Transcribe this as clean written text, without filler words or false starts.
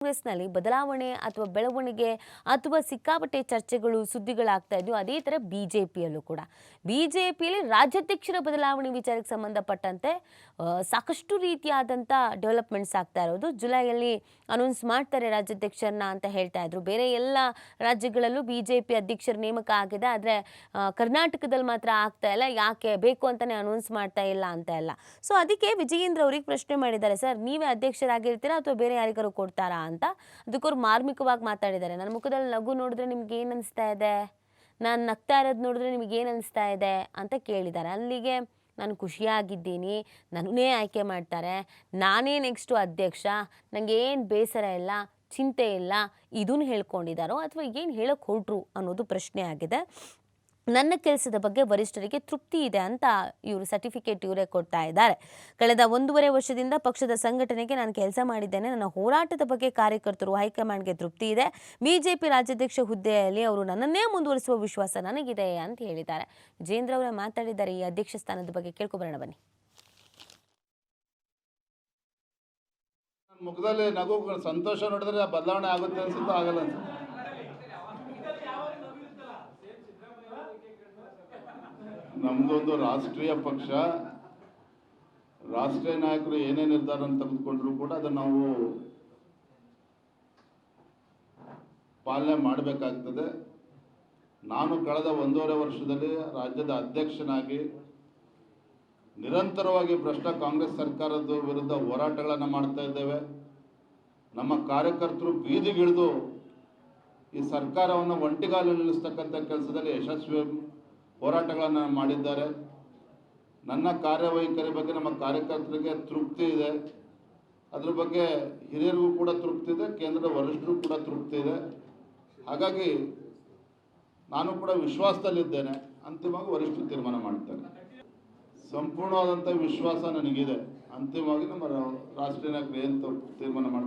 ಕಾಂಗ್ರೆಸ್ನಲ್ಲಿ ಬದಲಾವಣೆ ಅಥವಾ ಬೆಳವಣಿಗೆ ಅಥವಾ ಸಿಕ್ಕಾಪಟ್ಟೆ ಚರ್ಚೆಗಳು ಸುದ್ದಿಗಳಾಗ್ತಾ ಇದ್ವು. ಅದೇ ಥರ ಬಿಜೆಪಿಯಲ್ಲೂ ಕೂಡ ಬಿಜೆಪಿಯಲ್ಲಿ ರಾಜ್ಯಾಧ್ಯಕ್ಷರ ಬದಲಾವಣೆ ವಿಚಾರಕ್ಕೆ ಸಂಬಂಧಪಟ್ಟಂತೆ ಸಾಕಷ್ಟು ರೀತಿಯಾದಂಥ ಡೆವಲಪ್ಮೆಂಟ್ಸ್ ಆಗ್ತಾ ಇರೋದು. ಜುಲೈಯಲ್ಲಿ ಅನೌನ್ಸ್ ಮಾಡ್ತಾರೆ ರಾಜ್ಯಾಧ್ಯಕ್ಷರನ್ನ ಅಂತ ಹೇಳ್ತಾ ಇದ್ರು. ಬೇರೆ ಎಲ್ಲ ರಾಜ್ಯಗಳಲ್ಲೂ ಬಿಜೆಪಿ ಅಧ್ಯಕ್ಷರ ನೇಮಕ ಆಗಿದೆ, ಆದರೆ ಕರ್ನಾಟಕದಲ್ಲಿ ಮಾತ್ರ ಆಗ್ತಾ ಇಲ್ಲ. ಯಾಕೆ ಬೇಕು ಅಂತಾನೆ ಅನೌನ್ಸ್ ಮಾಡ್ತಾ ಇಲ್ಲ ಅಂತ ಎಲ್ಲ. ಸೊ ಅದಕ್ಕೆ ವಿಜಯೇಂದ್ರ ಅವ್ರಿಗೆ ಪ್ರಶ್ನೆ ಮಾಡಿದ್ದಾರೆ, ಸರ್ ನೀವೇ ಅಧ್ಯಕ್ಷರಾಗಿರ್ತೀರಾ ಅಥವಾ ಬೇರೆ ಯಾರಿಗಾರು ಕೊಡ್ತಾರಾ ಅಂತ. ಅದಕ್ಕವ್ರು ಮಾರ್ಮಿಕವಾಗಿ ಮಾತಾಡಿದ್ದಾರೆ. ನನ್ನ ಮುಖದಲ್ಲಿ ನಗು ನೋಡಿದ್ರೆ ನಿಮ್ಗೆ ಏನು ಅನಿಸ್ತಾ ಇದೆ, ನಾನು ನಗ್ತಾ ಇರೋದು ನೋಡಿದ್ರೆ ನಿಮ್ಗೆ ಏನು ಅನಿಸ್ತಾ ಇದೆ ಅಂತ ಕೇಳಿದ್ದಾರೆ. ಅಲ್ಲಿಗೆ ನಾನು ಖುಷಿಯಾಗಿದ್ದೀನಿ, ನನ್ನನ್ನೇ ಆಯ್ಕೆ ಮಾಡ್ತಾರೆ, ನಾನೇ ನೆಕ್ಸ್ಟು ಅಧ್ಯಕ್ಷ, ನನಗೆ ಏನು ಬೇಸರ ಇಲ್ಲ, ಚಿಂತೆ ಇಲ್ಲ, ಇದನ್ನು ಹೇಳ್ಕೊಂಡಿದ್ದಾರೋ ಅಥವಾ ಏನು ಹೇಳೋಕ್ಕೆ ಹೊರಟ್ರು ಅನ್ನೋದು ಪ್ರಶ್ನೆ ಆಗಿದೆ. ನನ್ನ ಕೆಲಸದ ಬಗ್ಗೆ ವರಿಷ್ಠರಿಗೆ ತೃಪ್ತಿ ಇದೆ ಅಂತ ಇವರು ಸರ್ಟಿಫಿಕೇಟ್ ಇವರೇ ಕೊಡ್ತಾ ಇದ್ದಾರೆ. ಕಳೆದ 1.5 ವರ್ಷದಿಂದ ಪಕ್ಷದ ಸಂಘಟನೆಗೆ ನಾನು ಕೆಲಸ ಮಾಡಿದ್ದೇನೆ. ನನ್ನ ಹೋರಾಟದ ಬಗ್ಗೆ ಕಾರ್ಯಕರ್ತರು ಹೈಕಮಾಂಡ್ಗೆ ತೃಪ್ತಿ ಇದೆ. ಬಿಜೆಪಿ ರಾಜ್ಯಾಧ್ಯಕ್ಷ ಹುದ್ದೆಯಲ್ಲಿ ಅವರು ನನ್ನನ್ನೇ ಮುಂದುವರಿಸುವ ವಿಶ್ವಾಸ ನನಗಿದೆ ಅಂತ ಹೇಳಿದ್ದಾರೆ. ವಿಜೇಂದ್ರ ಅವರೇ ಮಾತಾಡಿದ್ದಾರೆ ಈ ಅಧ್ಯಕ್ಷ ಸ್ಥಾನದ ಬಗ್ಗೆ. ಕೇಳ್ಕೊಬರೋಣ ಬನ್ನಿ. ಮುಖದಲ್ಲಿ ನಗು ಸಂತೋಷ ನೋಡಿದ್ರೆ ಬದಲಾವಣೆ ಆಗುತ್ತೆ ಅನ್ಸುತ್ತೋ ಆಗಲ್ಲ ಅನ್ಸುತ್ತೆ. ನಮ್ಮದೊಂದು ರಾಷ್ಟ್ರೀಯ ಪಕ್ಷ, ರಾಷ್ಟ್ರೀಯ ನಾಯಕರು ಏನೇ ನಿರ್ಧಾರ ತೆಗೆದುಕೊಂಡ್ರು ಕೂಡ ಅದನ್ನು ನಾವು ಪಾಲನೆ ಮಾಡಬೇಕಾಗ್ತದೆ. ನಾನು ಕಳೆದ 1.5 ವರ್ಷದಲ್ಲಿ ರಾಜ್ಯದ ಅಧ್ಯಕ್ಷನಾಗಿ ನಿರಂತರವಾಗಿ ಭ್ರಷ್ಟ ಕಾಂಗ್ರೆಸ್ ಸರ್ಕಾರದ ವಿರುದ್ಧ ಹೋರಾಟಗಳನ್ನು ಮಾಡ್ತಾ ಇದ್ದೇವೆ. ನಮ್ಮ ಕಾರ್ಯಕರ್ತರು ಬೀದಿಗಿಳಿದು ಈ ಸರ್ಕಾರವನ್ನು ಒಂಟಿಗಾಲು ನಿಲ್ಲಿಸ್ತಕ್ಕಂಥ ಕೆಲಸದಲ್ಲಿ ಯಶಸ್ವಿ ಹೋರಾಟಗಳನ್ನು ಮಾಡಿದ್ದಾರೆ. ನನ್ನ ಕಾರ್ಯವೈಖರಿ ಬಗ್ಗೆ ನಮ್ಮ ಕಾರ್ಯಕರ್ತರಿಗೆ ತೃಪ್ತಿ ಇದೆ. ಅದ್ರ ಬಗ್ಗೆ ಹಿರಿಯರಿಗೂ ಕೂಡ ತೃಪ್ತಿ ಇದೆ, ಕೇಂದ್ರದ ವರಿಷ್ಠರಿಗೂ ಕೂಡ ತೃಪ್ತಿ ಇದೆ. ಹಾಗಾಗಿ ನಾನು ಕೂಡ ವಿಶ್ವಾಸದಲ್ಲಿದ್ದೇನೆ. ಅಂತಿಮವಾಗಿ ವರಿಷ್ಠರು ತೀರ್ಮಾನ ಮಾಡ್ತಾರೆ. ಸಂಪೂರ್ಣವಾದಂಥ ವಿಶ್ವಾಸ ನನಗಿದೆ. ಅಂತಿಮವಾಗಿ ನಮ್ಮ ರಾಷ್ಟ್ರೀಯ ನಾಯಕರು ಏನು ತೀರ್ಮಾನ ಮಾಡ್ತಾರೆ